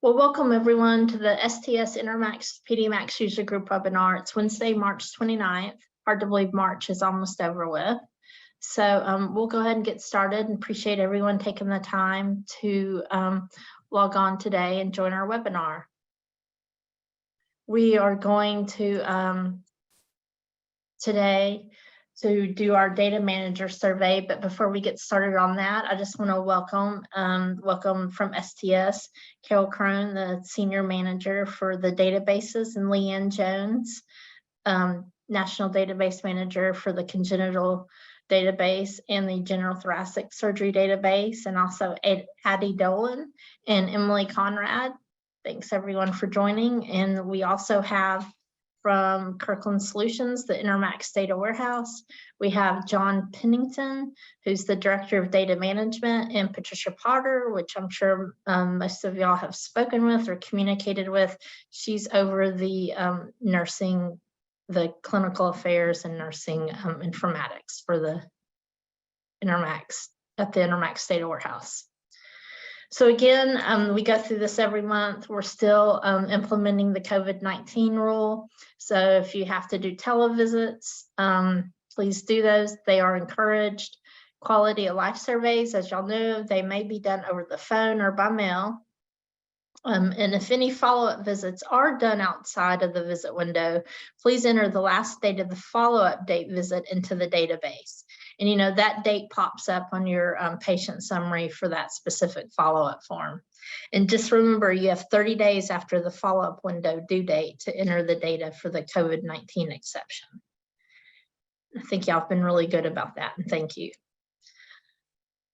Well, welcome everyone to the STS Intermacs Pedimacs user group webinar. It's Wednesday, March 29th. Hard to believe March is almost over with. So we'll go ahead and get started and appreciate everyone taking the time to log on today and join our webinar. We are going to today to do our data manager survey, but before we get started on that, I just want to welcome from STS, Carol Crone, the senior manager for the databases, and Leanne Jones, national database manager for the congenital database and the general thoracic surgery database, and also Addie Dolan and Emily Conrad. Thanks everyone for joining. And we also have from Kirkland Solutions, the Intermacs data warehouse, we have John Pennington, who's the director of data management, and Patricia Potter, which I'm sure most of y'all have spoken with or communicated with. She's over the nursing, the clinical affairs and nursing informatics for the Intermacs at the Intermacs data warehouse. So again, we go through this every month. We're still implementing the COVID-19 rule. So if you have to do televisits, please do those. They are encouraged. Quality of life surveys, as y'all know, they may be done over the phone or by mail. And if any follow-up visits are done outside of the visit window, please enter the last date of the follow-up date visit into the database. And you know, that date pops up on your patient summary for that specific follow-up form. And just remember, you have 30 days after the follow-up window due date to enter the data for the COVID-19 exception. I think y'all have been really good about that, and thank you.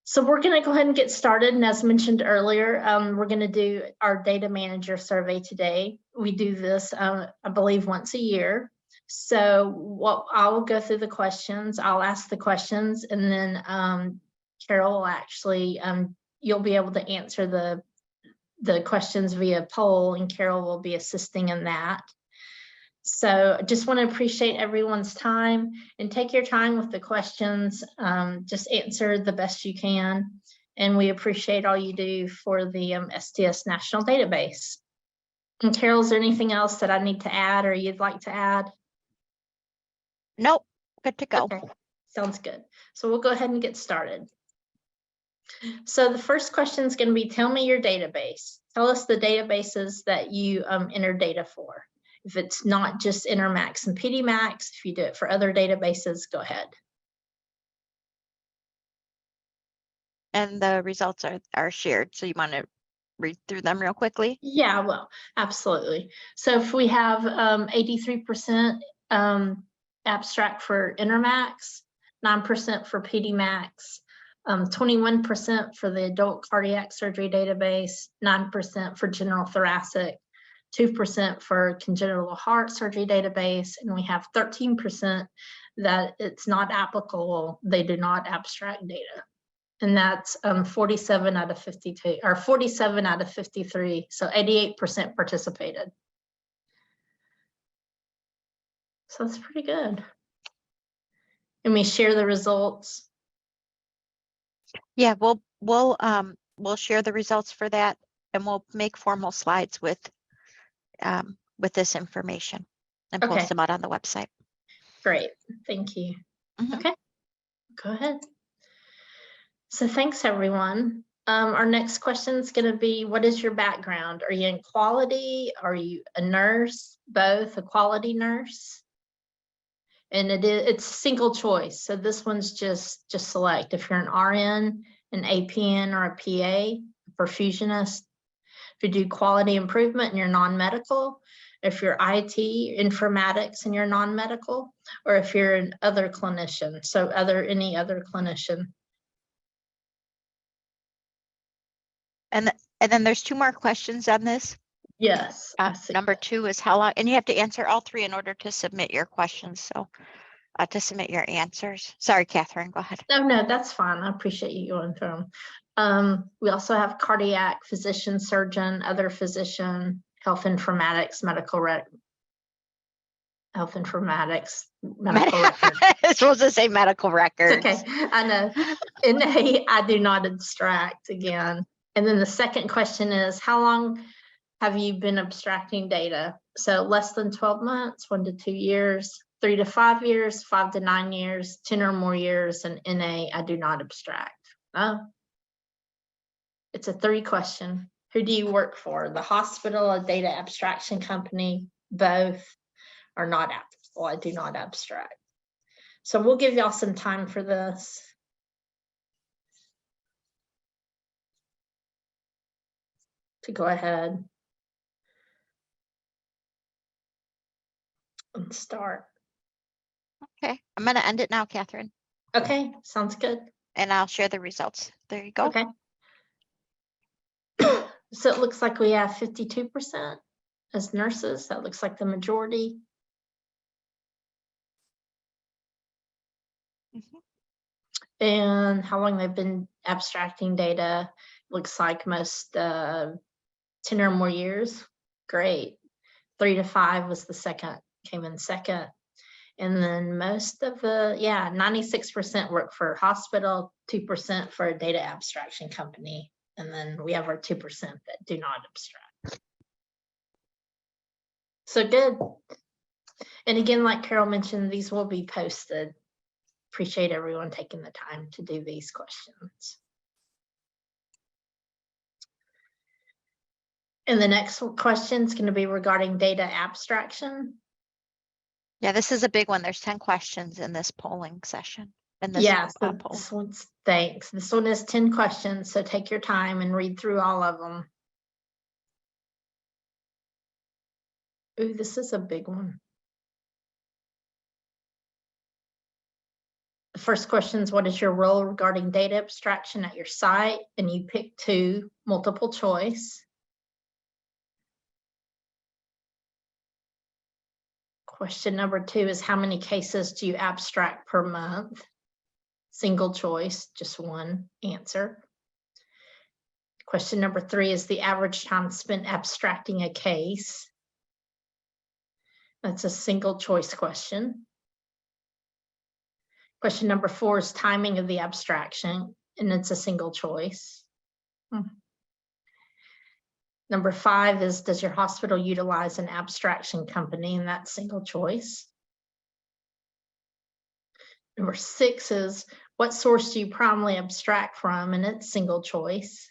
So we're going to go ahead and get started. And as mentioned earlier, we're going to do our data manager survey today. We do this, I believe, once a year. So I'll go through the questions, I'll ask the questions, and then Carol will actually, you'll be able to answer the questions via poll, and Carol will be assisting in that. So I just want to appreciate everyone's time and take your time with the questions. Just answer the best you can. And we appreciate all you do for the STS National Database. And Carol, is there anything else that I need to add or you'd like to add? Nope, good to go. Okay. Sounds good. So we'll go ahead and get started. So the first question is going to be, tell me your database. Tell us the databases that you enter data for. If it's not just Intermacs and Pedimacs, if you do it for other databases, go ahead. And the results are shared. So you want to read through them real quickly? Yeah, well, absolutely. So if we have 83% abstract for Intermacs, 9% for Pedimacs, 21% for the adult cardiac surgery database, 9% for general thoracic, 2% for congenital heart surgery database, and we have 13% that it's not applicable, they do not abstract data. And that's 47 out of 52, or 47 out of 53, so 88% participated. So that's pretty good. And we share the results. Yeah, we'll share the results for that, and we'll make formal slides with this information and post them out on the website. Great, thank you. Mm-hmm. Okay, go ahead. So thanks everyone. Our next question is going to be, what is your background? Are you in quality? Are you a nurse? Both, a quality nurse? And it's single choice. So this one's just select. If you're an RN, an APN, or a PA, perfusionist. If you do quality improvement and you're non-medical, if you're IT, informatics, and you're non-medical, or if you're an other clinician, so any other clinician. And then there's two more questions on this. Yes. Number 2 is how long, and you have to answer all 3 in order to submit your questions. So to submit your answers. Sorry, Catherine, go ahead. No, that's fine. I appreciate you going through them. We also have cardiac, physician, surgeon, other physician, health informatics, medical records. I'm supposed to say medical records. Okay, I know. NA, I do not abstract again. And then the second question is, how long have you been abstracting data? So less than 12 months, 1 to 2 years, 3 to 5 years, 5 to 9 years, 10 or more years, and NA, I do not abstract. Oh, it's a 3 question. Who do you work for? The hospital, a data abstraction company, both, or not applicable? I do not abstract. So we'll give y'all some time for this. To go ahead and start. Okay, I'm going to end it now, Catherine, Okay, sounds good. and I'll share the results. There you go. Okay. So it looks like we have 52% as nurses. That looks like the majority. And how long they've been abstracting data, looks like most 10 or more years. Great. 3 to 5 was the second, came in second. And then most of the, 96% work for a hospital, 2% for a data abstraction company. And then we have our 2% that do not abstract. So good. And again, like Carol mentioned, these will be posted. Appreciate everyone taking the time to do these questions. And the next question is going to be regarding data abstraction. Yeah, this is a big one. There's 10 questions in this polling session. In this So poll. this one's, thanks. This one is 10 questions, so take your time and read through all of them. Ooh, this is a big one. The first question is, what is your role regarding data abstraction at your site? And you pick 2, multiple choice. Question number 2 is, how many cases do you abstract per month? Single choice, just 1 answer. Question number 3 is the average time spent abstracting a case. That's a single choice question. Question number 4 is timing of the abstraction, and it's a single choice. Number 5 is, does your hospital utilize an abstraction company? And that's single choice. Number 6 is, what source do you primarily abstract from? And it's single choice.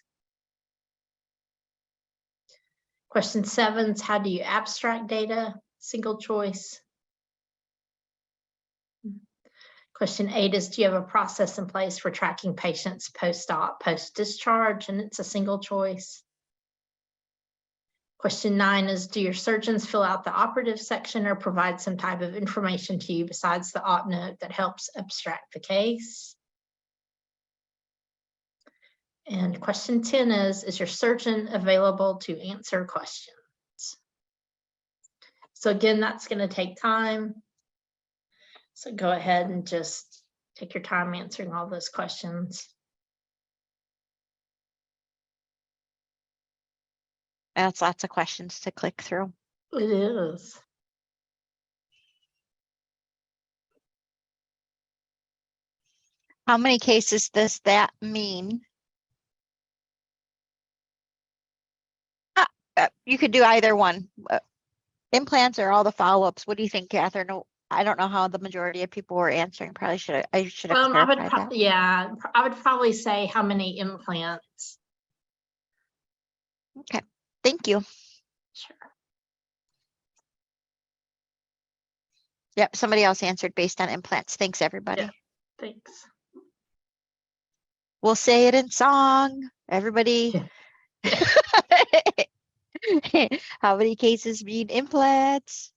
Question 7 is, how do you abstract data? Single choice. Question 8 is, do you have a process in place for tracking patients post-op, post-discharge? And it's a single choice. Question 9 is, do your surgeons fill out the operative section or provide some type of information to you besides the op note that helps abstract the case? And question 10 is your surgeon available to answer questions? So again, that's going to take time. So go ahead and just take your time answering all those questions. That's lots of questions to click through. It is. How many cases does that mean? You could do either one. Implants or all the follow-ups. What do you think, Catherine? I don't know how the majority of people were answering. Probably I should have clarified that. Yeah, I would probably say how many implants. Okay, thank you. Sure. Yep, somebody else answered based on implants. Thanks, everybody. Yeah, thanks. We'll say it in song. Everybody. Yeah. How many cases mean implants?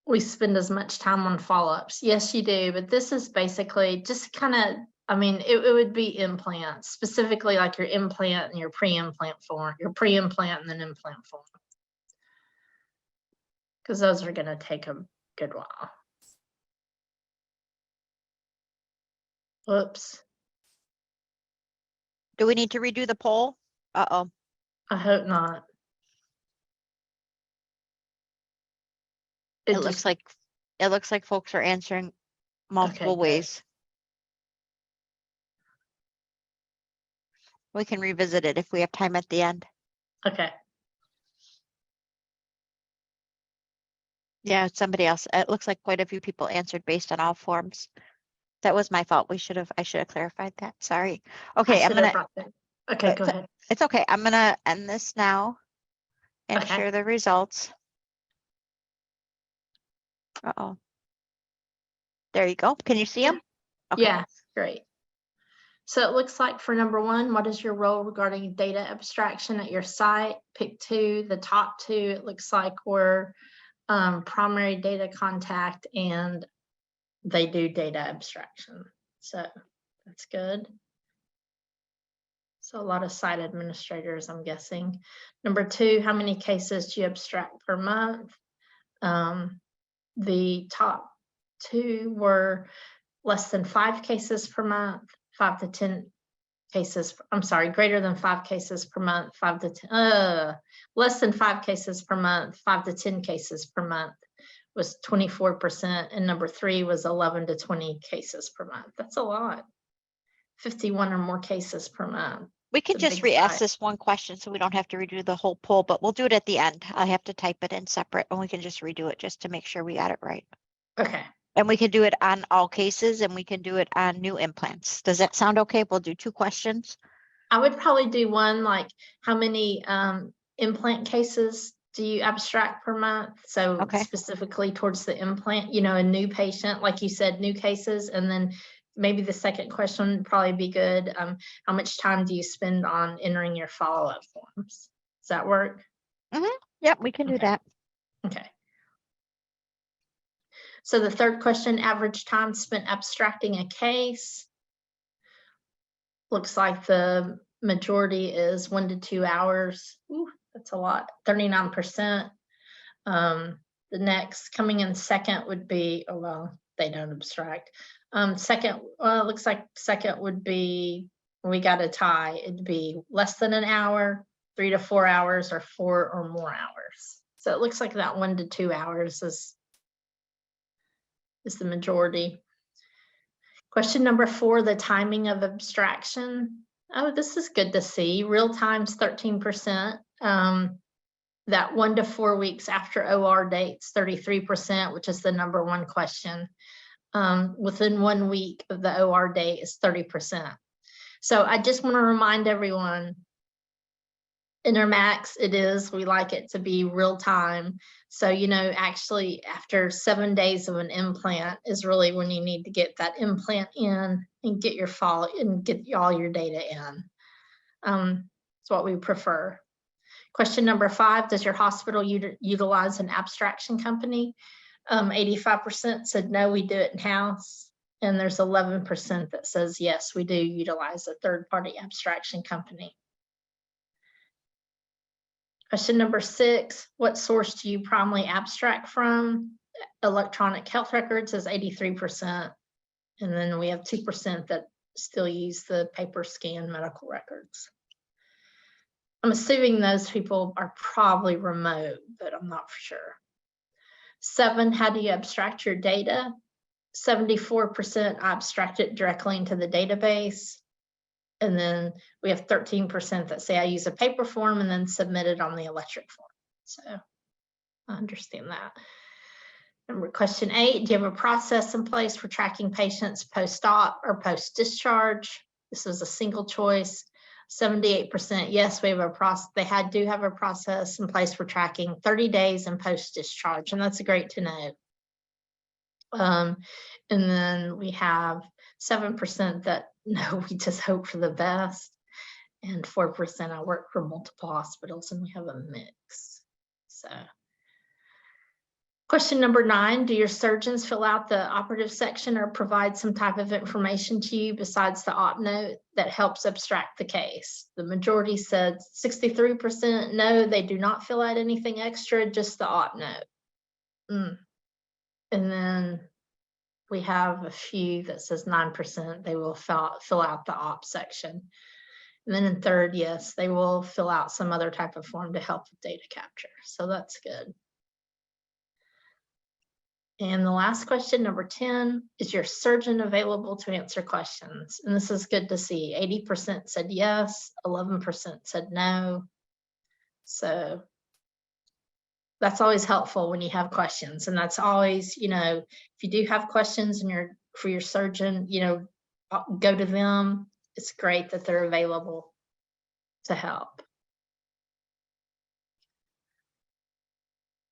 We spend as much time on follow-ups. Yes, you do, but this is basically just kind of, I mean, it would be implants, specifically like your implant and your pre-implant form, your pre-implant and then implant form. Because those are going to take a good while. Whoops. Do we need to redo the poll? Uh-oh. I hope not. It looks like folks are answering multiple ways. We can revisit it if we have time at the end. Okay. Yeah, somebody else. It looks like quite a few people answered based on all forms. That was my fault. I should have clarified that. Sorry. Okay, I'm gonna. Okay, go ahead. It's okay. I'm gonna end this now and Okay. share the results. Uh-oh. There you go. Can you see them? Okay. Yeah, great. So it looks like for number 1, what is your role regarding data abstraction at your site? Pick 2, the top 2, it looks like we're primary data contact and they do data abstraction. So that's good. So a lot of site administrators, I'm guessing. Number 2, how many cases do you abstract per month? The top 2 were less than 5 cases per month, 5 to 10 cases. I'm sorry, greater than 5 cases per month, 5 to 10, less than 5 cases per month, 5 to 10 cases per month was 24%. And number 3 was 11 to 20 cases per month. That's a lot. 51 or more cases per month. We can just re-ask this one question so we don't have to redo the whole poll, but we'll do it at the end. I have to type it in separate and we can just redo it just to make sure we got it right. Okay. And we can do it on all cases and we can do it on new implants. Does that sound okay? We'll do 2 questions. I would probably do one like how many implant cases do you abstract per month? So Okay. specifically towards the implant, you know, a new patient, like you said, new cases. And then maybe the second question would probably be good. How much time do you spend on entering your follow-up forms? Does that work? Yep, we can do that. Okay. So the third question, average time spent abstracting a case. Looks like the majority is 1 to 2 hours. Ooh, that's a lot, 39%. The next coming in second would be, oh, well, they don't abstract. Second, looks like second would be, we got a tie. It'd be less than an hour, 3 to 4 hours, or 4 or more hours. So it looks like that 1 to 2 hours is the majority. Question number 4, the timing of abstraction. Oh, this is good to see. Real time's 13%. That 1 to 4 weeks after OR dates, 33%, which is the number 1 question. Within 1 week of the OR date is 30%. So I just want to remind everyone, Intermacs, we like it to be real time. So, you know, actually after 7 days of an implant is really when you need to get that implant in and get your follow and get all your data in. It's what we prefer. Question number 5, does your hospital utilize an abstraction company? 85% said no, we do it in-house. And there's 11% that says yes, we do utilize a third-party abstraction company. Question number 6, what source do you primarily abstract from? Electronic health records is 83%. And then we have 2% that still use the paper scan medical records. I'm assuming those people are probably remote, but I'm not for sure. 7, how do you abstract your data? 74% abstract it directly into the database. And then we have 13% that say I use a paper form and then submit it on the electric form. So I understand that. Number question 8, do you have a process in place for tracking patients post-op or post-discharge? This was a single choice. 78% yes, we have a process. They do have a process in place for tracking 30 days and post-discharge, and that's great to know. And then we have 7% that no, we just hope for the best, and 4% I work for multiple hospitals, and we have a mix. So question number 9, do your surgeons fill out the operative section or provide some type of information to you besides the op note that helps abstract the case? The majority said 63% no, they do not fill out anything extra, just the op note. And then we have a few that says 9% they will fill out the op section. And then in third, yes, they will fill out some other type of form to help with data capture. So that's good. And the last question, number 10, is your surgeon available to answer questions? And this is good to see. 80% said yes, 11% said no. So that's always helpful when you have questions. And that's always, if you do have questions and for your surgeon, go to them. It's great that they're available to help.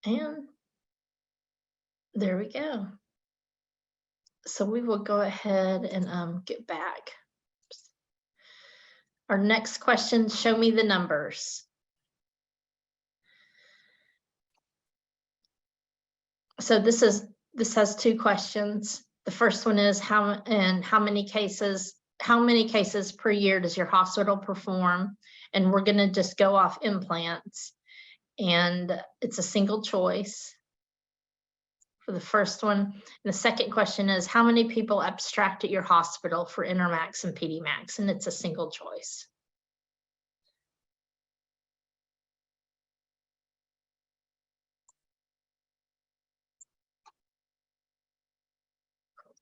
And there we go. So we will go ahead and get back. Our next question, show me the numbers. So this has two questions. The first one is how many cases per year does your hospital perform? And we're going to just go off implants. And it's a single choice for the first one. And the second question is how many people abstract at your hospital for Intermacs and Pedimacs? And it's a single choice.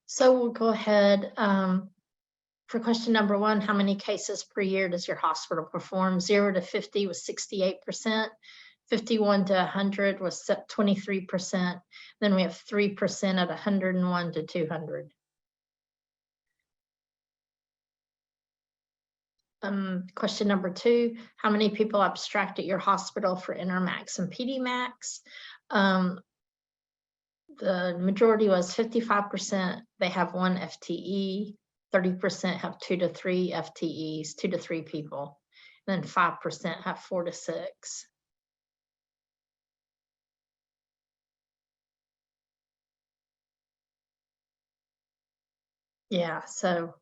So we'll go ahead for question number 1, how many cases per year does your hospital perform? 0 to 50 was 68%. 51 to 100 was 23%. Then we have 3% at 101 to 200. Question number 2, how many people abstract at your hospital for Intermacs and Pedimacs? The majority was 55%. They have 1 FTE. 30% have 2 to 3 FTEs, 2 to 3 people. And then 5% have 4 to 6. Yeah, so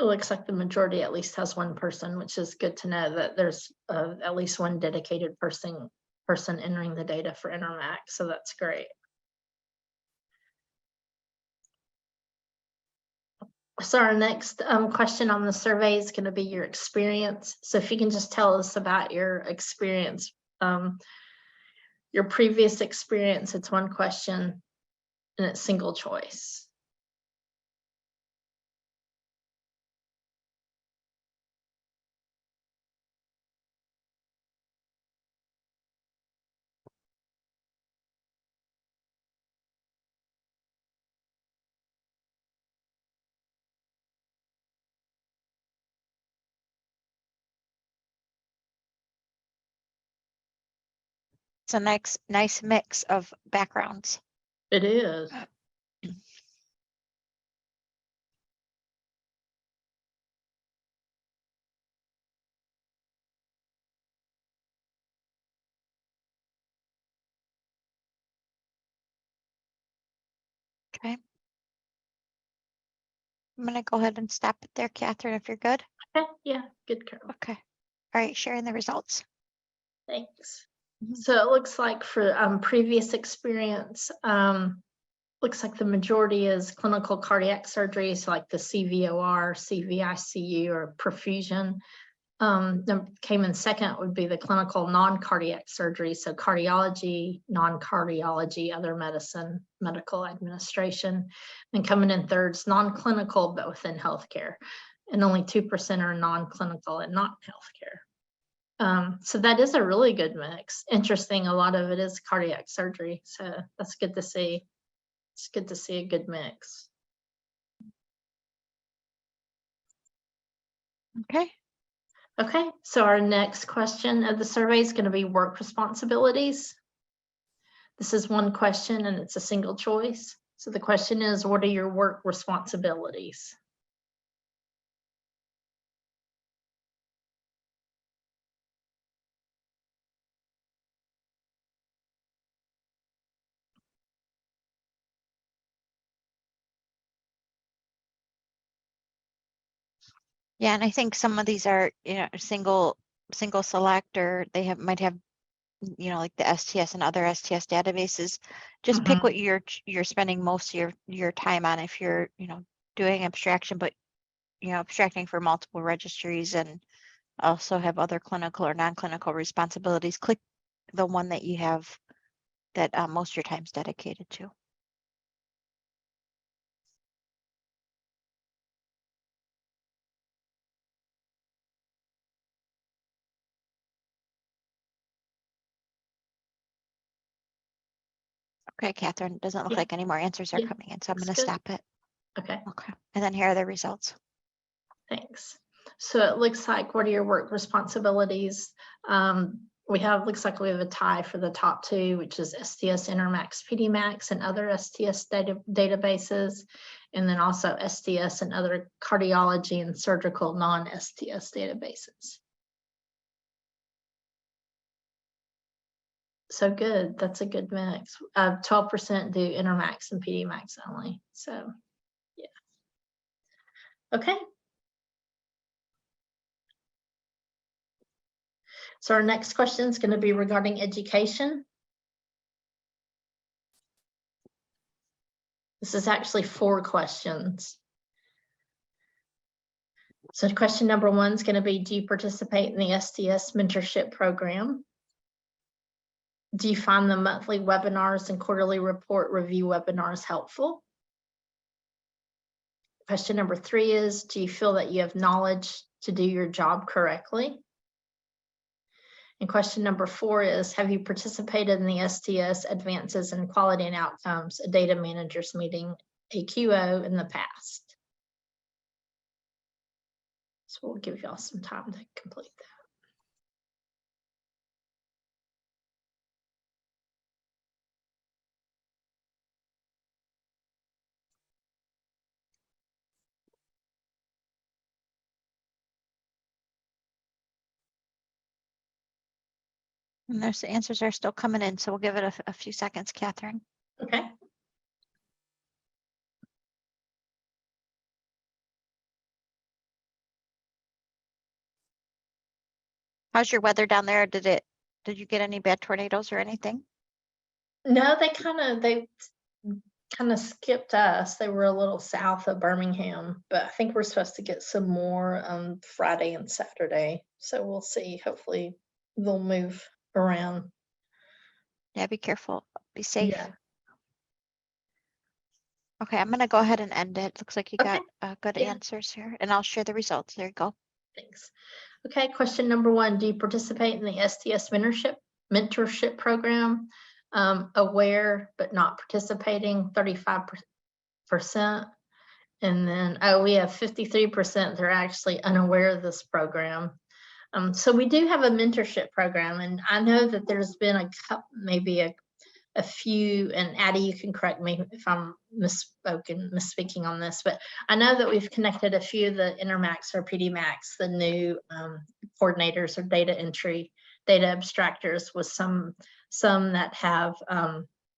it looks like the majority at least has 1 person, which is good to know that there's at least 1 dedicated person entering the data for Intermac. So that's great. So our next question on the survey is going to be your experience. So if you can just tell us about your experience, your previous experience, it's 1 question and it's single choice. It's a nice mix of backgrounds. It is. Okay. I'm going to go ahead and stop it there, Catherine, if you're good. Okay, yeah, good, Carol. Okay. All right, sharing the results. Thanks. So it looks like for previous experience, looks like the majority is clinical cardiac surgeries like the CVOR, CVICU, or perfusion. Came in second would be the clinical non-cardiac surgery, so cardiology, non-cardiology, other medicine, medical administration. And coming in third is non-clinical, but within healthcare. And only 2% are non-clinical and not healthcare. So that is a really good mix. Interesting, a lot of it is cardiac surgery, so that's good to see. It's good to see a good mix. Okay. Okay, so our next question of the survey is going to be work responsibilities. This is 1 question and it's a single choice. So the question is, what are your work responsibilities? Yeah, and I think some of these are, single select, or they might have, like the STS and other STS databases. Just pick what you're spending most of your time on. If you're, doing abstraction, but abstracting for multiple registries and also have other clinical or non-clinical responsibilities, click the one that you have that most of your time's dedicated to. Okay, Catherine, it doesn't look Yeah. like any more answers are Yeah, coming in, so I'm going to looks good. stop it. Okay, Okay, and then here are the results. thanks. So it looks like, what are your work responsibilities? Looks like we have a tie for the top two, which is STS, Intermacs, Pedimacs, and other STS databases, and then also STS and other cardiology and surgical non-STS databases. So good, that's a good mix. 12% do Intermacs and Pedimacs only, so yeah. Okay. So our next question is going to be regarding education. This is actually 4 questions. So question number 1 is going to be, do you participate in the STS mentorship program? Do you find the monthly webinars and quarterly report review webinars helpful? Question number 3 is, do you feel that you have knowledge to do your job correctly? And question number 4 is, have you participated in the STS Advances in Quality and Outcomes, a data managers meeting, AQO, in the past? So we'll give y'all some time to complete that. And those answers are still coming in, so we'll give it a few seconds, Catherine. Okay. How's your weather down there? Did you get any bad tornadoes or anything? No, they kind of skipped us. They were a little south of Birmingham, but I think we're supposed to get some more on Friday and Saturday. So we'll see. Hopefully they'll move around. Yeah, be careful. Be safe. Yeah. Okay, I'm going to go ahead and end it. Looks like you Okay. got good Yeah. answers here, and I'll share the results. There you go. Thanks. Okay, question number 1, do you participate in the STS mentorship program? Aware but not participating, 35%. And then, we have 53%, they're actually unaware of this program. So we do have a mentorship program, and I know that there's been a couple, maybe a few, and Addie, you can correct me if I'm misspeaking on this, but I know that we've connected a few of the Intermacs or Pedimacs, the new coordinators or data entry, data abstractors, with some that have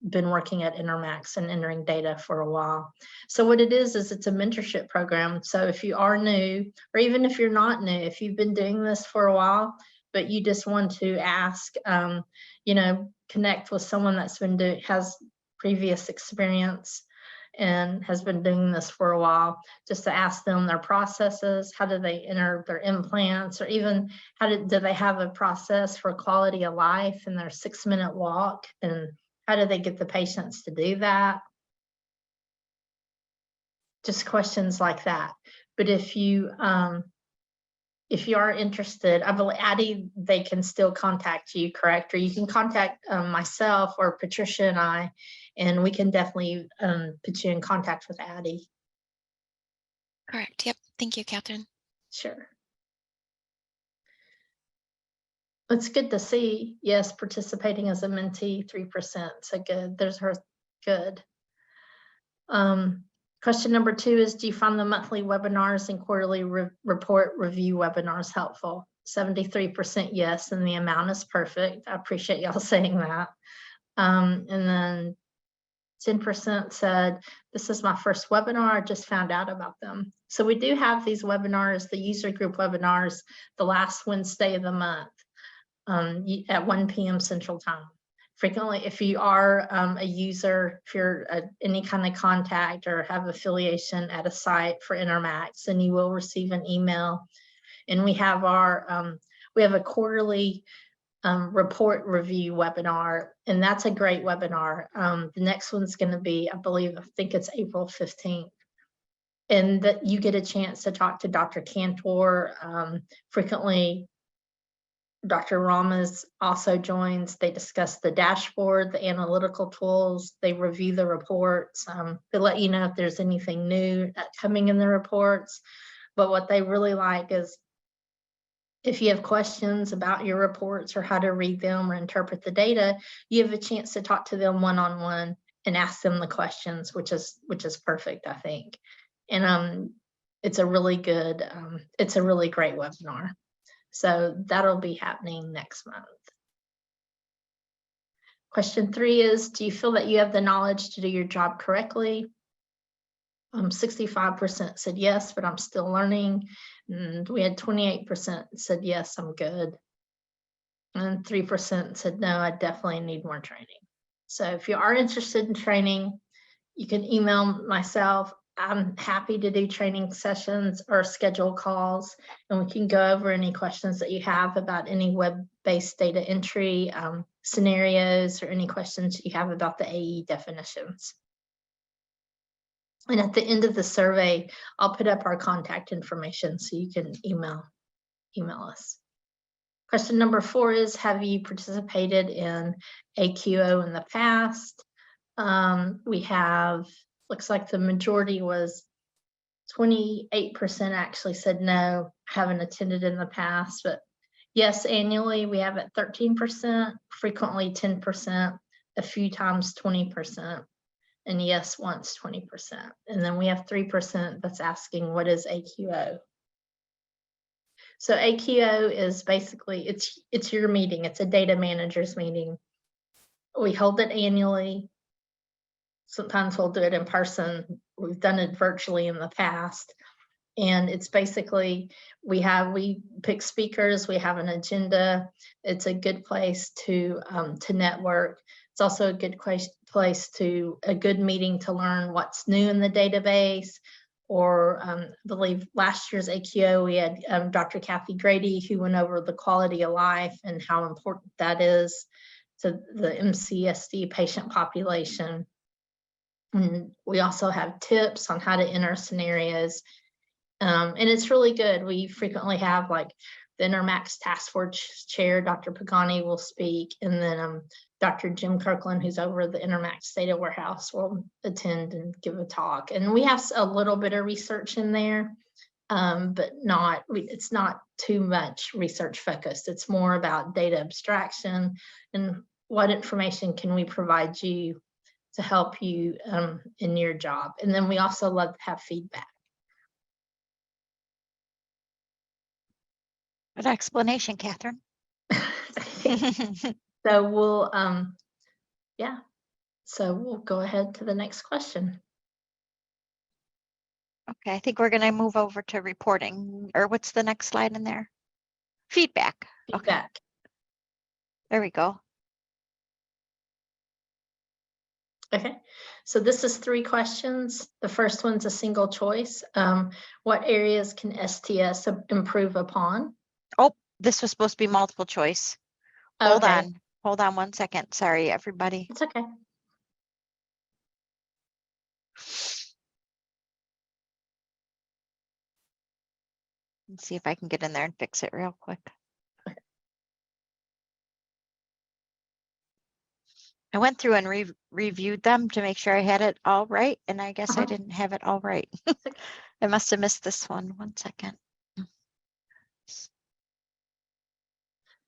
been working at Intermacs and entering data for a while. So what it is it's a mentorship program. So if you are new, or even if you're not new, if you've been doing this for a while, but you just want to ask, connect with someone that's has previous experience and has been doing this for a while, just to ask them their processes, how do they enter their implants, or even do they have a process for quality of life in their 6-minute walk, and how do they get the patients to do that? Just questions like that. But if you are interested, I believe, Addie, they can still contact you, correct? Or you can contact myself or Patricia and I, and we can definitely put you in contact with Addie. Correct. Yep. Thank you, Catherine. Sure. It's good to see. Yes, participating as a mentee, 3%. So good. There's her. Good. Question number 2 is, do you find the monthly webinars and quarterly report review webinars helpful? 73% yes, and the amount is perfect. I appreciate y'all saying that. And then 10% said, this is my first webinar, I just found out about them. So we do have these webinars, the user group webinars, the last Wednesday of the month at 1 p.m. Central Time. Frequently, if you are a user, if you're any kind of contact or have affiliation at a site for Intermacs, then you will receive an email. And we have we have a quarterly report review webinar, and that's a great webinar. The next one's going to be, I think it's April 15th. And that you get a chance to talk to Dr. Cantor. Frequently, Dr. Ramos also joins. They discuss the dashboard, the analytical tools. They review the reports. They let you know if there's anything new coming in the reports. But what they really like is if you have questions about your reports or how to read them or interpret the data, you have a chance to talk to them one-on-one and ask them the questions, which is perfect, I think. And it's a really good, it's a really great webinar. So that'll be happening next month. Question 3 is, do you feel that you have the knowledge to do your job correctly? 65% said yes, but I'm still learning. And we had 28% said yes, I'm good. And 3% said no, I definitely need more training. So if you are interested in training, you can email myself. I'm happy to do training sessions or schedule calls, and we can go over any questions that you have about any web-based data entry scenarios or any questions you have about the AE definitions. And at the end of the survey, I'll put up our contact information so you can email us. Question number 4 is, have you participated in AQO in the past? We have, looks like the majority was 28% actually said no, haven't attended in the past, but yes, annually we have it 13%, frequently 10%, a few times 20%, and yes, once 20%. And then we have 3% that's asking, what is AQO? So AQO is basically, it's your meeting. It's a data manager's meeting. We hold it annually. Sometimes we'll do it in person. We've done it virtually in the past. And it's basically, we pick speakers, we have an agenda. It's a good place to network. It's also a good a good meeting to learn what's new in the database. Or I believe last year's AQO, we had Dr. Kathy Grady, who went over the quality of life and how important that is to the MCSD patient population. And we also have tips on how to enter scenarios. And it's really good. We frequently have like the Intermacs Task Force Chair, Dr. Pagani will speak, and then Dr. Jim Kirkland, who's over the Intermacs Data Warehouse, will attend and give a talk. And we have a little bit of research in there, but it's not too much research focused. It's more about data abstraction and what information can we provide you to help you in your job. And then we also love to have feedback. Good explanation, Catherine. So we'll, so we'll go ahead to the next question. Okay, I think we're going to move over to reporting, or what's the next slide in there? Feedback. Feedback. Okay. There we go. Okay, so this is 3 questions. The first one's a single choice. What areas can STS improve upon? Oh, this was supposed to be multiple choice. Hold on 1 second. Sorry, everybody. It's okay. Let's see if I can get in there and fix it real quick. I went through and reviewed them to make sure I had it all right, and I guess I didn't have it all right. I must have missed this one. 1 second. I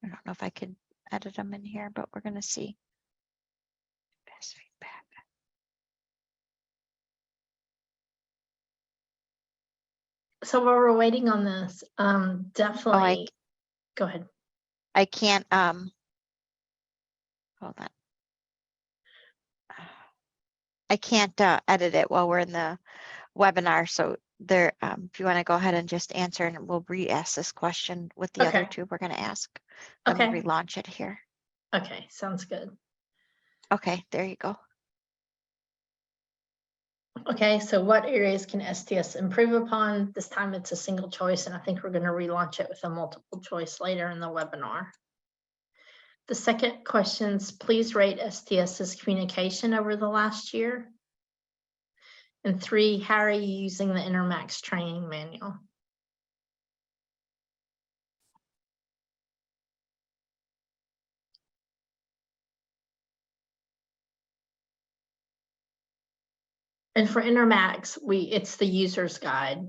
don't know if I could edit them in here, but we're going to see. Best feedback. So while we're waiting on this, definitely go ahead. I can't, hold on. I can't edit it while we're in the webinar. So there, if you want to go ahead and just answer, and we'll re-ask this question with the other 2 we're going to ask. Let me relaunch it here. Okay, sounds good. Okay, there you go. Okay, so what areas can STS improve upon? This time it's a single choice, and I think we're going to relaunch it with a multiple choice later in the webinar. The second question's please rate STS's communication over the last year. And 3, how are you using the Intermacs training manual? And for Intermacs, it's the user's guide,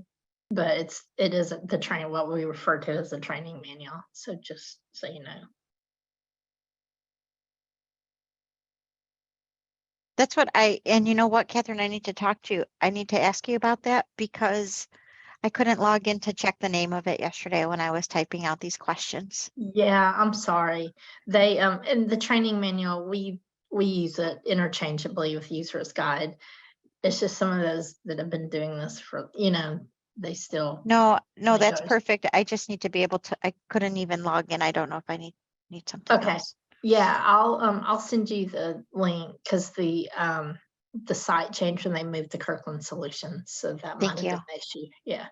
but it isn't the training, what we refer to as the training manual. So just so you know. That's what and you know what, Catherine, I need to ask you about that because I couldn't log in to check the name of it yesterday when I was typing out these questions. Yeah, I'm sorry. They in the training manual, we use it interchangeably with user's guide. It's just some of those that have been doing this for, they still. No, make that's those. perfect. I just need to be able to, I couldn't even log in. I don't know if I need something Okay. else. Yeah, I'll send you the link because the site changed when they moved to Kirkland Solutions. So that might Thank have you. been an issue. Yeah.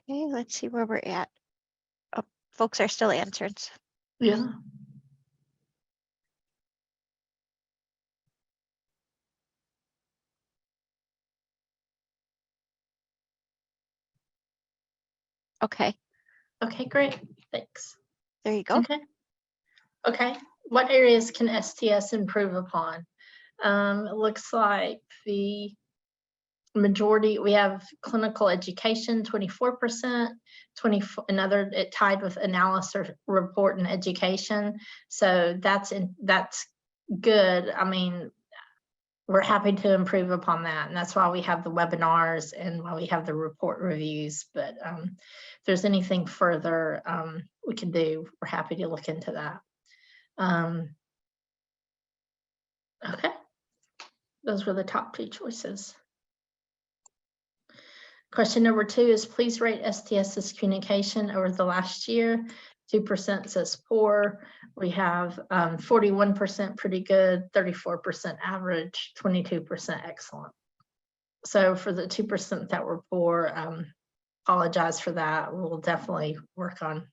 Okay, let's see where we're at. Oh, folks are still answering. Yeah. Okay, Okay, great. Thanks. there you go. Okay. Okay. What areas can STS improve upon? It looks like the majority, we have clinical education, 24%, it tied with analysis report and education. So that's good. I mean, we're happy to improve upon that. And that's why we have the webinars and why we have the report reviews. But if there's anything further we can do, we're happy to look into that. Okay. Those were the top 2 choices. Question number 2 is please rate STS's communication over the last year. 2% says poor. We have 41% pretty good, 34% average, 22% excellent. So for the 2% that were poor, apologize for that. We'll definitely work on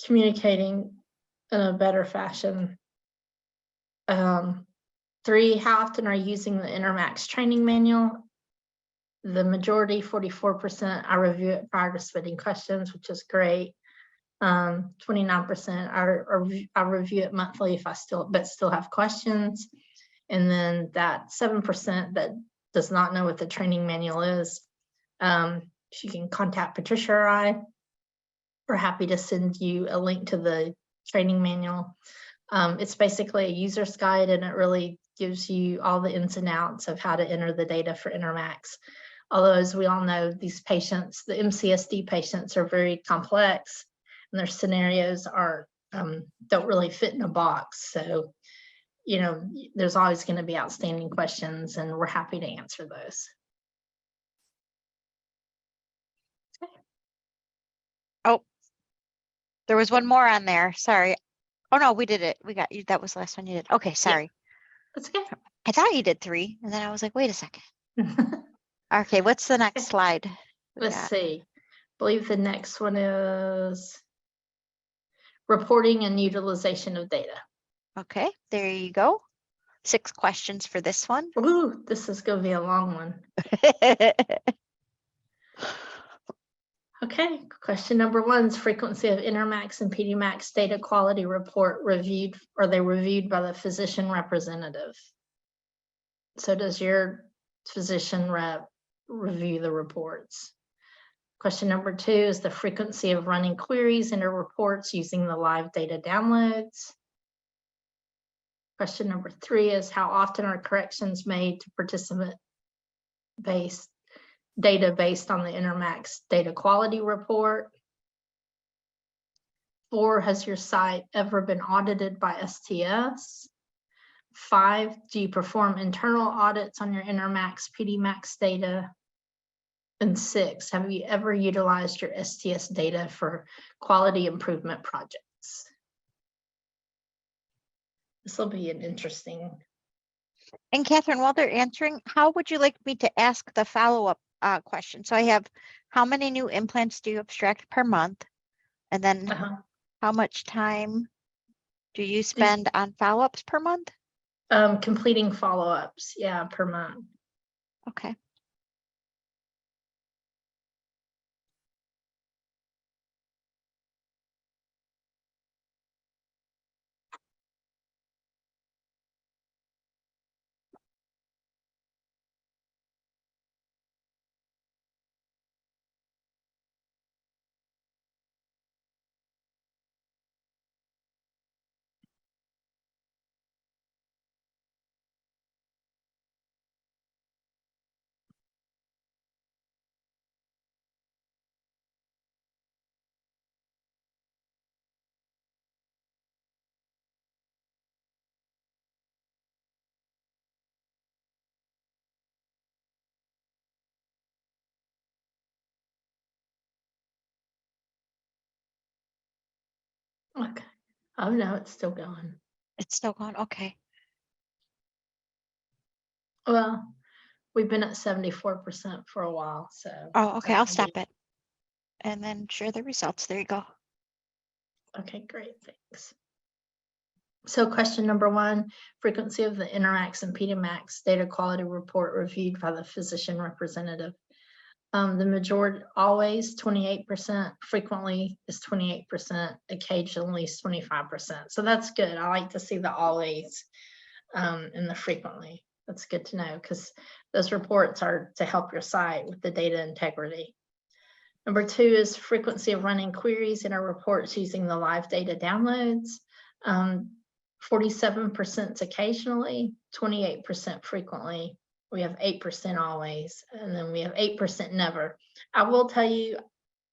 communicating in a better fashion. 3, how often are you using the Intermacs training manual? The majority, 44%, I review it prior to submitting questions, which is great. 29%, I review it monthly if I still have questions. And then that 7% that does not know what the training manual is, you can contact Patricia or I. We're happy to send you a link to the training manual. It's basically a user's guide, and it really gives you all the ins and outs of how to enter the data for Intermacs. Although, as we all know, these patients, the MCSD patients, are very complex, and their scenarios don't really fit in a box. So, there's always going to be outstanding questions, and we're happy to answer those. Okay. Oh, there was one more on there. Sorry. Oh no, we did it. We got you. That was the last one you did. Okay, sorry. Yeah, that's okay. I thought you did 3, and then I was like, wait a second. Okay, what's the next slide? Let's see. I believe the next one is reporting and utilization of data. Okay, there you go. 6 questions for this one. Ooh, this is going to be a long one. Okay, question number 1 is frequency of Intermacs and Pedimacs data quality report reviewed. Are they reviewed by the physician representative? So does your physician rep review the reports? Question number 2 is the frequency of running queries into reports using the live data downloads. Question number 3 is how often are corrections made to participant-based data based on the Intermacs data quality report? 4, has your site ever been audited by STS? 5, do you perform internal audits on your Intermacs Pedimacs data? And 6, have you ever utilized your STS data for quality improvement projects? This will be an interesting And Catherine, while they're answering, how would you like me to ask the follow-up question? So I have, how many new implants do you abstract per month? And then how much time do you spend on follow-ups per month? Completing follow-ups, yeah, per month. Okay. Okay. Oh no, it's still going. It's still going. Okay. Well, we've been at 74% for a while, so. Oh, okay. that I'll may stop be- it. And then share the results. There you go. Okay, great, thanks. So question number 1, frequency of the Intermacs and Pedimacs data quality report reviewed by the physician representative. The majority, always 28%, frequently is 28%, occasionally is 25%. So that's good. I like to see the always and the frequently. That's good to know because those reports are to help your site with the data integrity. Number 2 is frequency of running queries in our reports using the live data downloads. 47% occasionally, 28% frequently. We have 8% always, and then we have 8% never. I will tell you,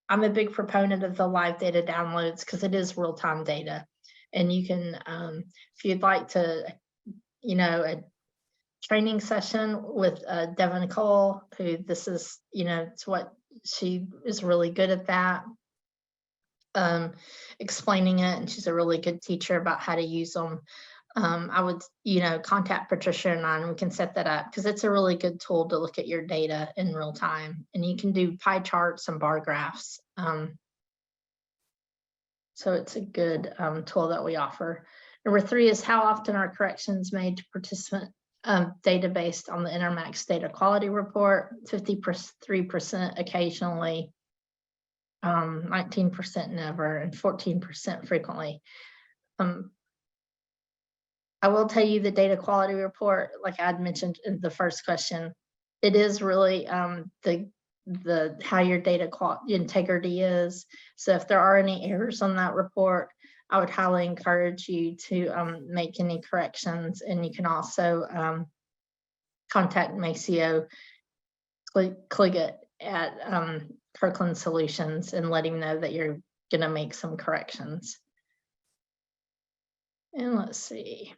I'm a big proponent of the live data downloads because it is real-time data. And you can, if you'd like to, a training session with Devin Cole, who this is, it's what she is really good at that. Explaining it, and she's a really good teacher about how to use them. I would, contact Patricia and I, and we can set that up because it's a really good tool to look at your data in real time, and you can do pie charts and bar graphs. So it's a good tool that we offer. Number 3 is how often are corrections made to participant data based on the Intermacs data quality report. 53% occasionally, 19% never, and 14% frequently. I will tell you the data quality report, like I'd mentioned in the first question, it is really the how your data integrity is. So if there are any errors on that report, I would highly encourage you to make any corrections, and you can also contact Maceo Cliggett at Kirkland Solutions and let him know that you're going to make some corrections. And let's see.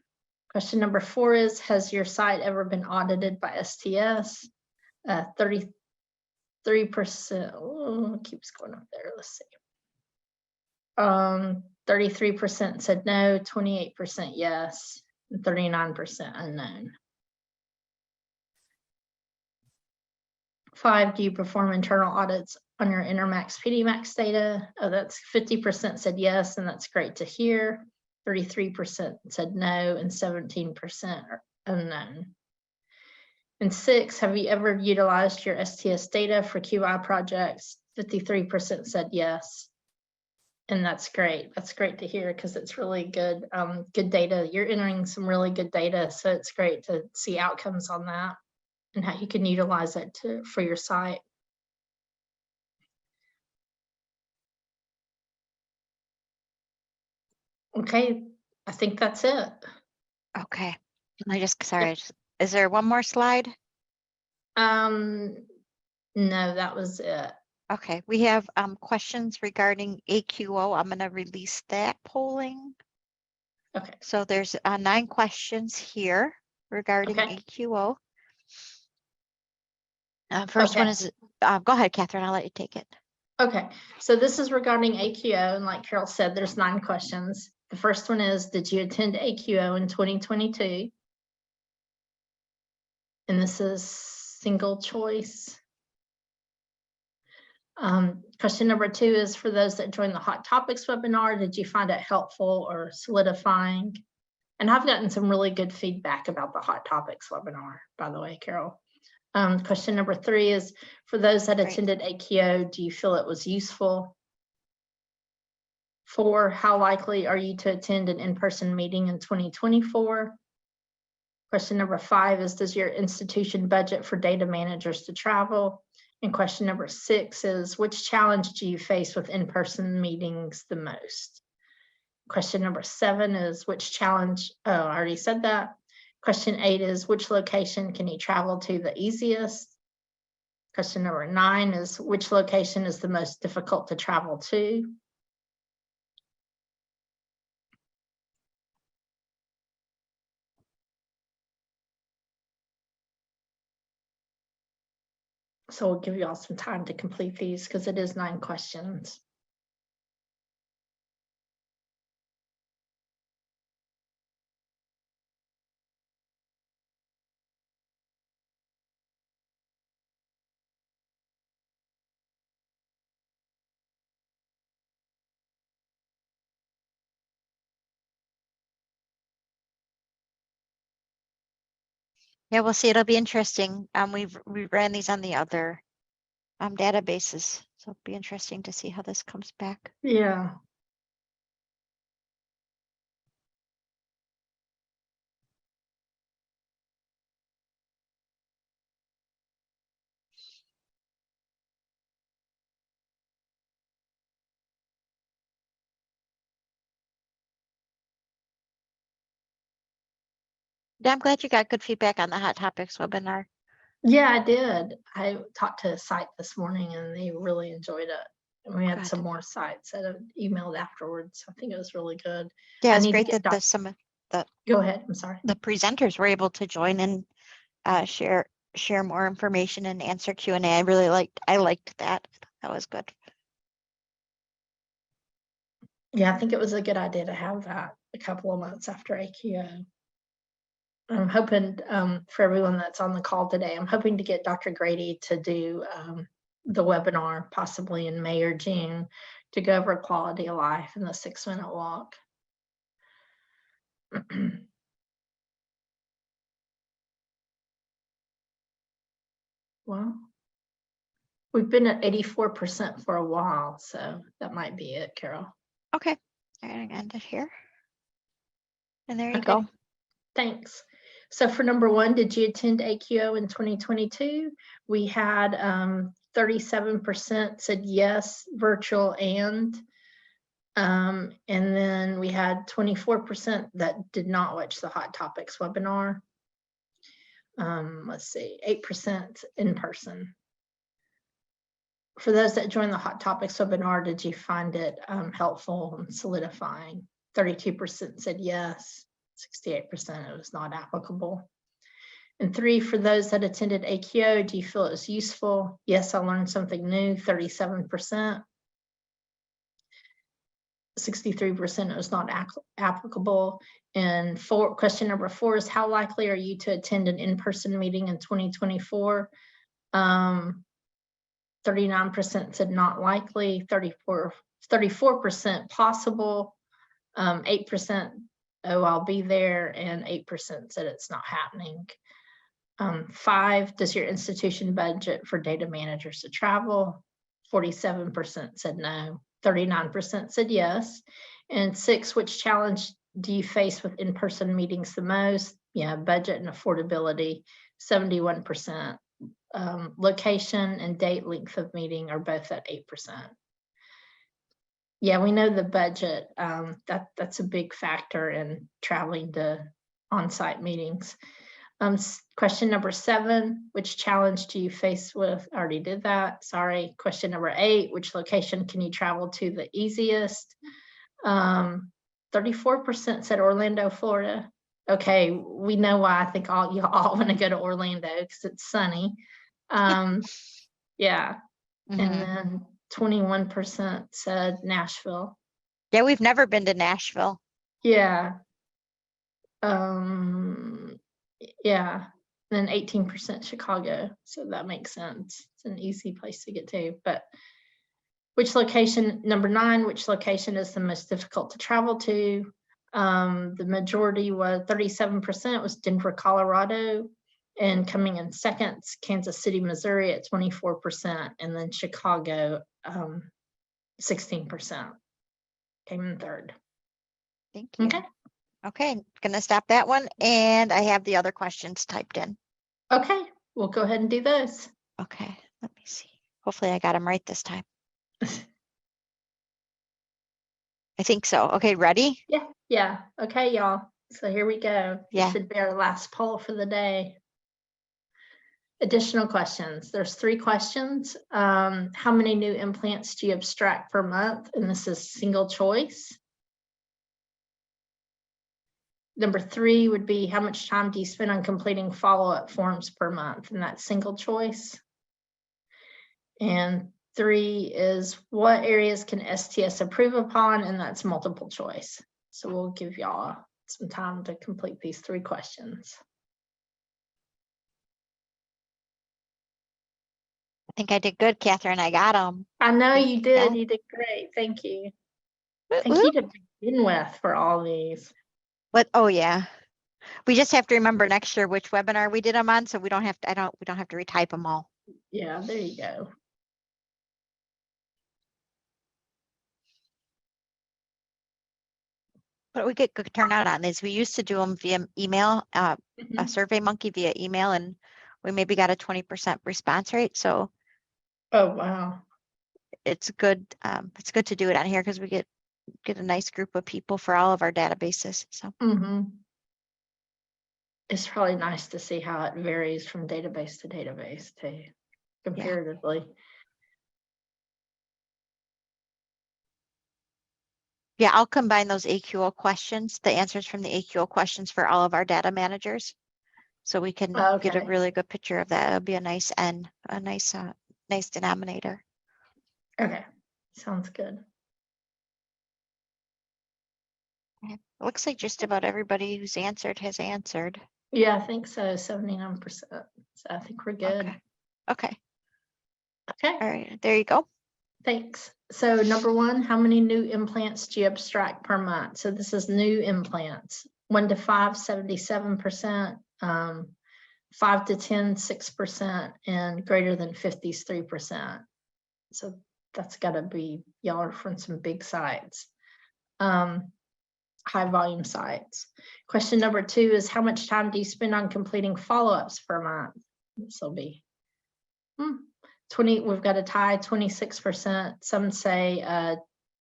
Question number 4 is, has your site ever been audited by STS? 33%, keeps going up there, let's see. 33% said no, 28% yes, and 39% unknown. 5, do you perform internal audits on your Intermacs Pedimacs data? Oh, that's 50% said yes, and that's great to hear. 33% said no, and 17% are unknown. And 6, have you ever utilized your STS data for QI projects? 53% said yes. And that's great. That's great to hear because it's really good, good data. You're entering some really good data, so it's great to see outcomes on that and how you can utilize it for your site. Okay, I think that's it. Okay. Sorry, is there one more slide? No, that was it. Okay, we have questions regarding AQO. I'm going to release that polling. Okay. So there's 9 questions here regarding AQO. First one is, go ahead, Catherine, I'll let you take it. Okay, so this is regarding AQO, and like Carol said, there's 9 questions. The first one is, did you attend AQO in 2022? And this is single choice. Question number 2 is for those that joined the Hot Topics webinar, did you find it helpful or solidifying? And I've gotten some really good feedback about the Hot Topics webinar, by the way, Carol. Question number 3 is for those that attended AKO, do you feel it was useful? 4, how likely are you to attend an in-person meeting in 2024? Question number 5 is, does your institution budget for data managers to travel? And question number 6 is, which challenge do you face with in-person meetings the most? Question number 7 is, which challenge, oh, I already said that. Question 8 is, which location can you travel to the easiest? Question number 9 is, which location is the most difficult to travel to? So we'll give you all some time to complete these because it is 9 questions. Yeah, we'll see. It'll be interesting. We ran these on the other databases, so it'll be interesting to see how this comes back. Yeah. Yeah, I'm glad you got good feedback on the Hot Topics webinar. Yeah, I did. I talked to a site this morning and they really enjoyed it. And we had Good. some more sites that have emailed afterwards. I think it was really good. Yeah, I it's need to great get that some of Go ahead. I'm sorry. the presenters were able to join and share more information and answer Q&A. I liked that. That was good. Yeah, I think it was a good idea to have that a couple of months after AQO. I'm hoping for everyone that's on the call today, I'm hoping to get Dr. Grady to do the webinar possibly in May or June to go over quality of life and the 6-minute walk. Well, we've been at 84% for a while, so that might be it, Carol. Okay, I'm gonna end it here. And there you Okay. go. Thanks. So for number 1, did you attend AQO in 2022? We had 37% said yes, virtual and then we had 24% that did not watch the Hot Topics webinar. Let's see, 8% in person. For those that joined the Hot Topics webinar, did you find it helpful and solidifying? 32% said yes, 68% it was not applicable. And 3, for those that attended AQO, do you feel it was useful? Yes, I learned something new, 37%. 63% it was not applicable. And question number 4 is, how likely are you to attend an in-person meeting in 2024? 39% said not likely, 34% possible, 8% oh, I'll be there, and 8% said it's not happening. 5, does your institution budget for data managers to travel? 47% said no, 39% said yes. And 6, which challenge do you face with in-person meetings the most? Yeah, budget and affordability, 71%. Location and date length of meeting are both at 8%. Yeah, we know the budget, that's a big factor in traveling to on-site meetings. Question number 7, which challenge do you face with? I already did that, sorry. Question number 8, which location can you travel to the easiest? 34% said Orlando, Florida. Okay, we know why. I think you all want to go to Orlando because it's sunny. Yeah, and then 21% said Nashville. Yeah, we've never been to Nashville. Yeah. Yeah. then 18% Chicago. So that makes sense. It's an easy place to get to. But which location, number 9, which location is the most difficult to travel to? The majority was 37% was Denver, Colorado. And coming in second, Kansas City, Missouri at 24%. And then Chicago, 16% came in third. Thank you. Okay. Okay, gonna stop that one. And I have the other questions typed in. Okay, we'll go ahead and do those. Okay, let me see. Hopefully I got them right this time. I think so. Okay, ready? Yeah. Okay, y'all. So here we go. Yeah. This should be our last poll for the day. Additional questions. There's 3 questions. How many new implants do you abstract per month? And this is single choice. Number 3 would be how much time do you spend on completing follow-up forms per month? And that's single choice. And 3 is what areas can STS approve upon? And that's multiple choice. So we'll give y'all some time to complete these 3 questions. I think I did good, Catherine. I got them. I know you did. Yeah. You did great. Thank you. Whoop, Thank whoop. you to begin with for all these. But oh yeah. We just have to remember next year which webinar we did them on, so we don't have to we don't have to retype them all. Yeah, there you go. But we get good turnout on these. We used to do them via email, a Survey Monkey via email, and we maybe got a 20% response rate. So Oh wow. it's good. It's good to do it on here because we get a nice group of people for all of our databases. So It's probably nice to see how it varies from database to database too, comparatively. Yeah, I'll combine those AQL questions, the answers from the AQL questions for all of our data managers. So we can get a Okay. really good picture of that. It'll be a nice N, a nice denominator. Okay, sounds good. Okay. It looks like just about everybody who's answered has answered. Yeah, I think so. 79%. So I think we're good. Okay. Okay. All right. There you go. Thanks. So number 1, how many new implants do you abstract per month? So this is new implants. 1 to 5, 77%. 5 to 10, 6%, and greater than 50 is 3%. So that's got to be, y'all are from some big sites, high volume sites. Question number 2 is how much time do you spend on completing follow-ups per month? This will be 20. We've got a tie, 26%. Some say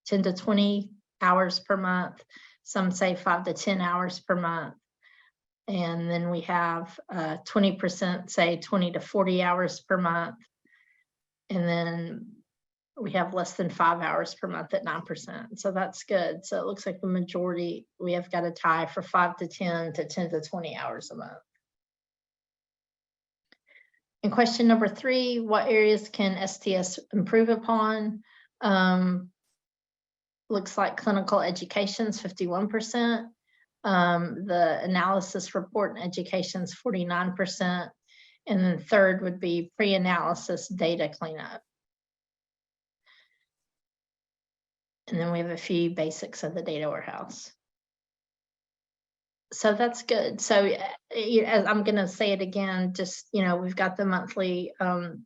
10 to 20 hours per month. Some say 5 to 10 hours per month. And then we have 20% say 20 to 40 hours per month. And then we have less than 5 hours per month at 9%. So that's good. So it looks like the majority, we have got a tie for 5 to 10 to 10 to 20 hours a month. And question number 3, what areas can STS improve upon? Looks like clinical education's 51%. The analysis report and education's 49%. And then third would be pre-analysis data cleanup. And then we have a few basics of the data warehouse. So that's good. So as I'm going to say it again, just, we've got the monthly,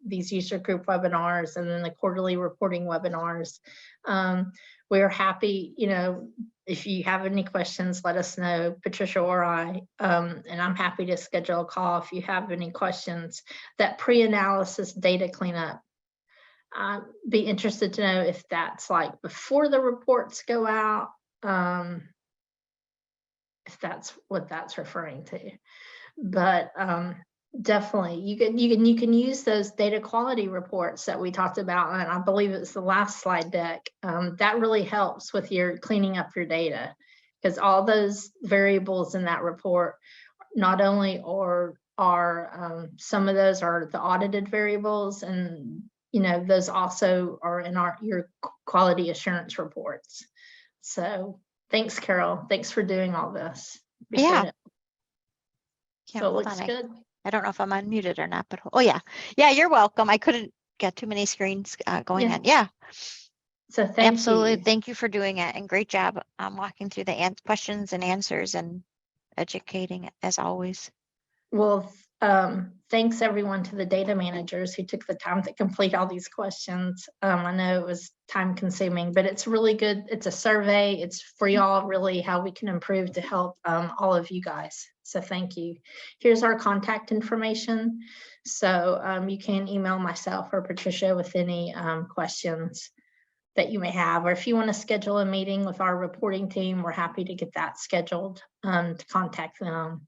these user group webinars and then the quarterly reporting webinars. We're happy, if you have any questions, let us know, Patricia or I, and I'm happy to schedule a call if you have any questions. That pre-analysis data cleanup, be interested to know if that's like before the reports go out, if that's what that's referring to. But definitely you can use those data quality reports that we talked about, and I believe it's the last slide deck. That really helps with your cleaning up your data, because all those variables in that report not only are some of those are the audited variables, and those also are in your quality assurance reports. So thanks, Carol. Thanks for doing all this. Appreciate it. Yeah, So it looks good. I don't know if I'm unmuted or not, but oh yeah. Yeah, you're welcome. I couldn't get too many screens going Yeah. on. Yeah, So thank absolutely. you. Thank you for doing it, and great job walking through the questions and answers and educating as always. Well, thanks everyone to the data managers who took the time to complete all these questions. I know it was time consuming, but it's really good. It's a survey. It's for y'all really how we can improve to help all of you guys. So thank you. Here's our contact information. So you can email myself or Patricia with any questions that you may have, or if you want to schedule a meeting with our reporting team, we're happy to get that scheduled to contact them.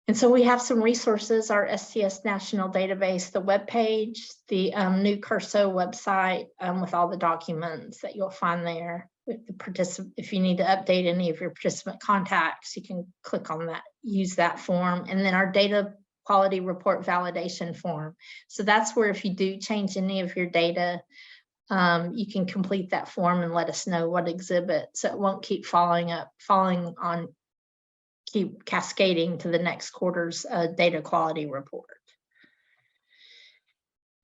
And so we have some resources, our STS National Database, the webpage, the new Curso website with all the documents that you'll find there. With the participant, if you need to update any of your participant contacts, you can click on that, use that form, and then our data quality report validation form. So that's where if you do change any of your data, you can complete that form and let us know what exhibit, so it won't keep keep cascading to the next quarter's data quality report.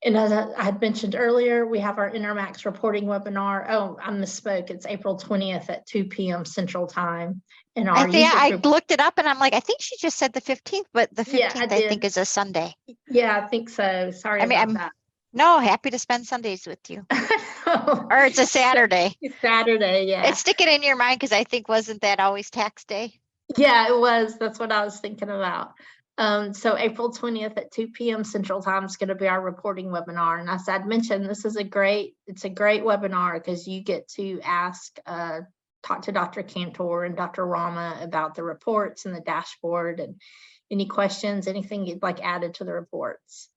And as I had mentioned earlier, we have our Intermacs reporting webinar. Oh, I misspoke. It's April 20th at 2 p.m. Central Time. And our I looked it up and I'm like, I think she just said the 15th, but the 15th yeah, I think is a Sunday. Yeah, I think so. Sorry about that. No, happy to spend Sundays with you. Or it's a Saturday. It's Saturday, yeah. It's sticking in your mind because I think wasn't that always tax day? Yeah, it was. That's what I was thinking about. So April 20th at 2 p.m. Central Time is going to be our reporting webinar. And as I'd mentioned, it's a great webinar because you get to talk to Dr. Cantor and Dr. Rama about the reports and the dashboard and any questions, anything you'd like added to the reports.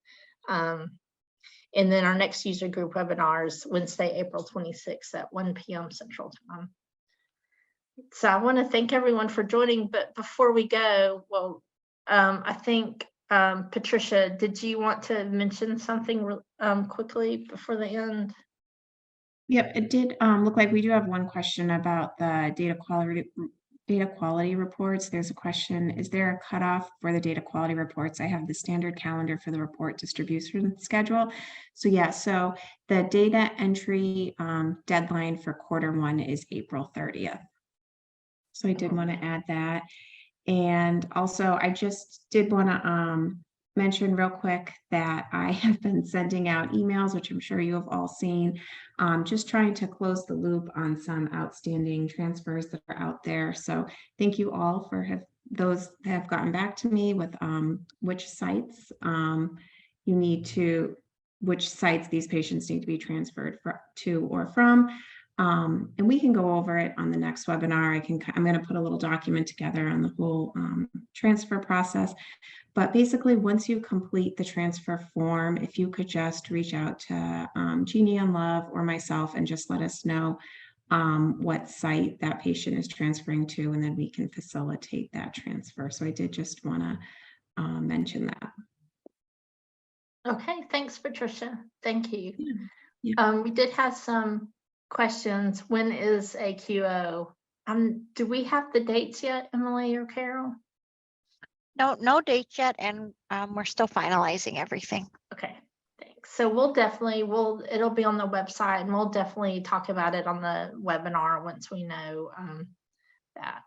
And then our next user group webinar is Wednesday, April 26th at 1 p.m. Central Time. So I want to thank everyone for joining, but before we go, well, I think, Patricia, did you want to mention something quickly before the end? Yep, it did look like we do have one question about the data quality reports. There's a question, is there a cutoff for the data quality reports? I have the standard calendar for the report distribution schedule. So yeah, so the data entry deadline for Q1 is April 30th. So I did want to add that. And also I just did want to mention real quick that I have been sending out emails, which I'm sure you have all seen, just trying to close the loop on some outstanding transfers that are out there. So thank you all for those that have gotten back to me with which sites which sites these patients need to be transferred to or from. And we can go over it on the next webinar. I'm going to put a little document together on the whole transfer process. But basically, once you complete the transfer form, if you could just reach out to Jeannie and Love or myself and just let us know what site that patient is transferring to, and then we can facilitate that transfer. So I did just want to mention that. Okay, thanks, Patricia. Thank you. Yeah. We did have some questions. When is AQO? Do we have the dates yet, Emily or Carol? No dates yet, and we're still finalizing everything. Okay, thanks. So it'll be on the website, and we'll definitely talk about it on the webinar once we know that.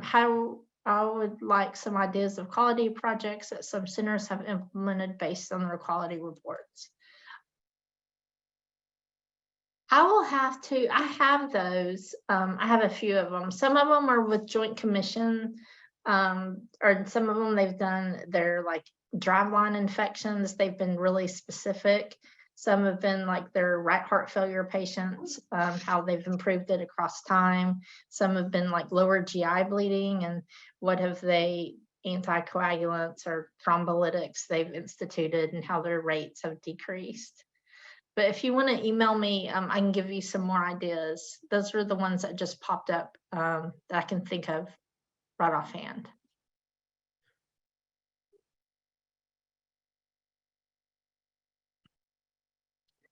How I would like some ideas of quality projects that some centers have implemented based on their quality reports. I have those. I have a few of them. Some of them are with Joint Commission, or some of them they've done their like driveline infections. They've been really specific. Some have been like their right heart failure patients, how they've improved it across time. Some have been like lower GI bleeding and what have they anticoagulants or thrombolytics they've instituted and how their rates have decreased. But if you want to email me, I can give you some more ideas. Those are the ones that just popped up that I can think of right offhand.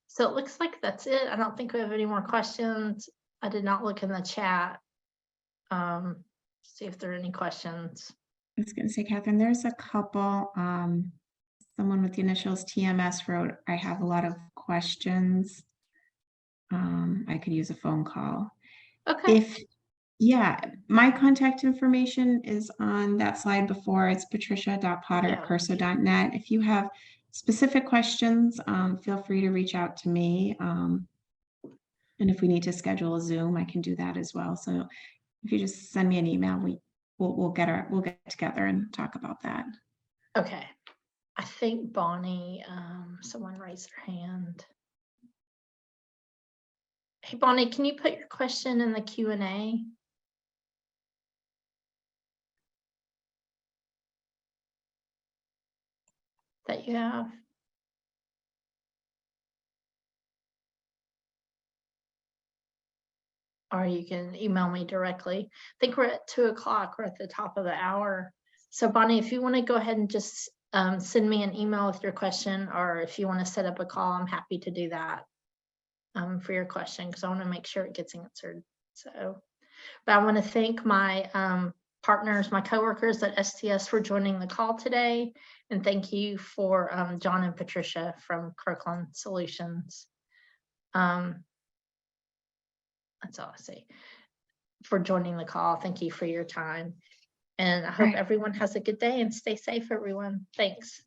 So it looks like that's it. I don't think we have any more questions. I did not look in the chat. See if there are any questions. was gonna say, Catherine, there's a couple, someone with the initials TMS wrote, I have a lot of questions. I could use a phone call. Okay, Yeah, my contact information is on that slide before. It's patricia.potter@curso.net. If you have specific questions, feel free to reach out to me. And if we need to schedule a Zoom, I can do that as well. So if you just send me an email, we'll get together and talk about that. okay. I think Bonnie, someone raised their hand. Hey, Bonnie, can you put your question in the Q&A? That you have? Or you can email me directly. I think we're at 2 o'clock. We're at the top of the hour. So Bonnie, if you want to go ahead and just send me an email with your question, or if you want to set up a call, I'm happy to do that for your question, because I want to make sure it gets answered. So, but I want to thank my partners, my coworkers at STS for joining the call today. And thank you for John and Patricia from Kirkland Solutions. That's all I say. For joining the call. Thank you for your time. And I hope Right. everyone has a good day and stay safe, everyone. Thanks.